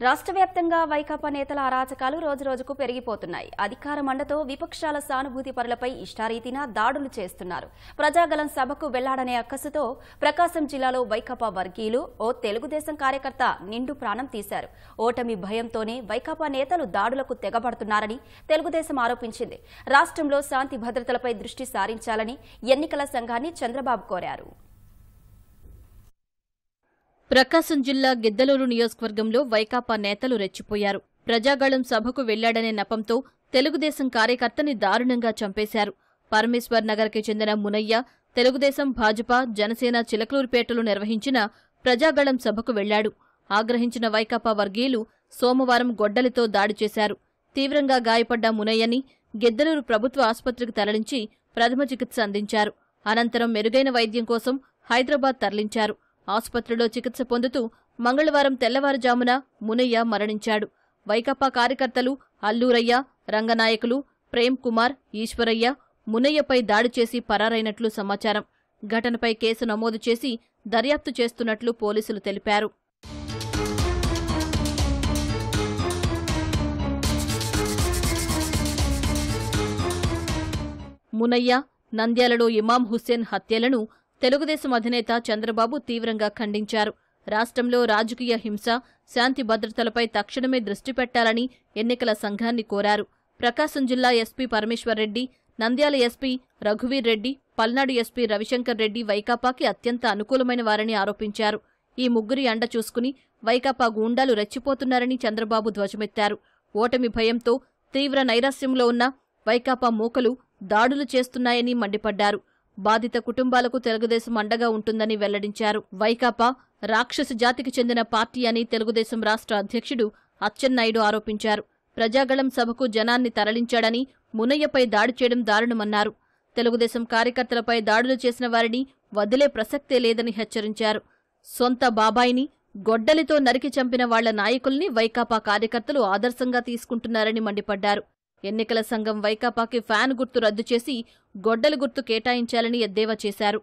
రాష్ట్ర వ్యాప్తంగా వైకాపా నేతల అరాచకాలు రోజురోజుకు పెరిగిపోతున్నాయి. అధికార మండతో విపక్షాల సానుభూతి పరులపై ఇష్టారీతిన దాడులు చేస్తున్నారు. ప్రజాగళం సభకు వెళ్లాడనే అక్కసుతో ప్రకాశం జిల్లాలో వైకాపా వర్గీయులు ఓ తెలుగుదేశం కార్యకర్త నిండు ప్రాణం తీశారు. ఓటమి భయంతోనే వైకాపా నేతలు దాడులకు తెగబడుతున్నారని తెలుగుదేశం ఆరోపించింది. రాష్ట్రంలో శాంతి భద్రతలపై దృష్టి సారించాలని ఎన్నికల సంఘాన్ని చంద్రబాబు కోరారు. ప్రకాశం జిల్లా గిద్దలూరు నియోజకవర్గంలో వైకాపా నేతలు రెచ్చిపోయారు. ప్రజాగళం సభకు వెళ్లాడనే నెపంతో తెలుగుదేశం కార్యకర్తని దారుణంగా చంపేశారు. పరమేశ్వర్ నగర్కి చెందిన మునయ్య తెలుగుదేశం, భాజపా, జనసేన చిలకలూరుపేటలో నిర్వహించిన ప్రజాగళం సభకు వెళ్లాడు. ఆగ్రహించిన వైకాపా వర్గీయులు సోమవారం గొడ్డలితో దాడి చేశారు. తీవ్రంగా గాయపడ్డ మునయ్యని గిద్దలూరు ప్రభుత్వ ఆసుపత్రికి తరలించి ప్రథమ చికిత్స అందించారు. అనంతరం మెరుగైన వైద్యం కోసం హైదరాబాద్ తరలించారు. ఆసుపత్రిలో చికిత్స పొందుతూ మంగళవారం తెల్లవారుజామున మునయ్య మరణించాడు. వైకాపా కార్యకర్తలు అల్లూరయ్య, రంగనాయకులు, ప్రేమ్ కుమార్, ఈశ్వరయ్య మునయ్యపై దాడి చేసి పరారైనట్లు సమాచారం. ఘటనపై కేసు నమోదు చేసి దర్యాప్తు చేస్తున్నట్లు పోలీసులు తెలిపారు. మునయ్య, నంద్యాలలో ఇమాం హుస్సేన్ హత్యలను తెలుగుదేశం అధినేత చంద్రబాబు తీవ్రంగా ఖండించారు. రాష్ట్రంలో రాజకీయ హింస, శాంతి భద్రతలపై తక్షణమే దృష్టి పెట్టాలని ఎన్నికల సంఘాన్ని కోరారు. ప్రకాశం జిల్లా ఎస్పీ పరమేశ్వర్ రెడ్డి, నంద్యాల ఎస్పీ రఘువీర్ రెడ్డి, పల్నాడు ఎస్పీ రవిశంకర్ రెడ్డి వైకాపాకి అత్యంత అనుకూలమైన వారని ఆరోపించారు. ఈ ముగ్గురి అండ చూసుకుని వైకాపా గూండాలు రెచ్చిపోతున్నారని చంద్రబాబు ధ్వజమెత్తారు. ఓటమి భయంతో తీవ్ర నైరాస్యంలో ఉన్న వైకాపా మూకలు దాడులు చేస్తున్నాయని మండిపడ్డారు. బాధిత కుటుంబాలకు తెలుగుదేశం అండగా ఉంటుందని వెల్లడించారు. వైకాపా రాక్షస జాతికి చెందిన పార్టీ అని తెలుగుదేశం రాష్ట్ర అధ్యక్షుడు అచ్చెన్నాయుడు ఆరోపించారు. ప్రజాగళం సభకు జనాన్ని తరలించాడని మునయ్యపై దాడి చేయడం దారుణమన్నారు. తెలుగుదేశం కార్యకర్తలపై దాడులు చేసిన వారిని వదిలే ప్రసక్తే లేదని హెచ్చరించారు. సొంత బాబాయిని గొడ్డలితో నరికి చంపిన వాళ్ల నాయకుల్ని వైకాపా కార్యకర్తలు ఆదర్శంగా తీసుకుంటున్నారని మండిపడ్డారు. ఎన్నికల సంఘం వైకాపాకి ఫ్యాన్ గుర్తు రద్దు చేసి గొడ్డలి గుర్తు కేటాయించాలని ఎద్దేవా చేశారు.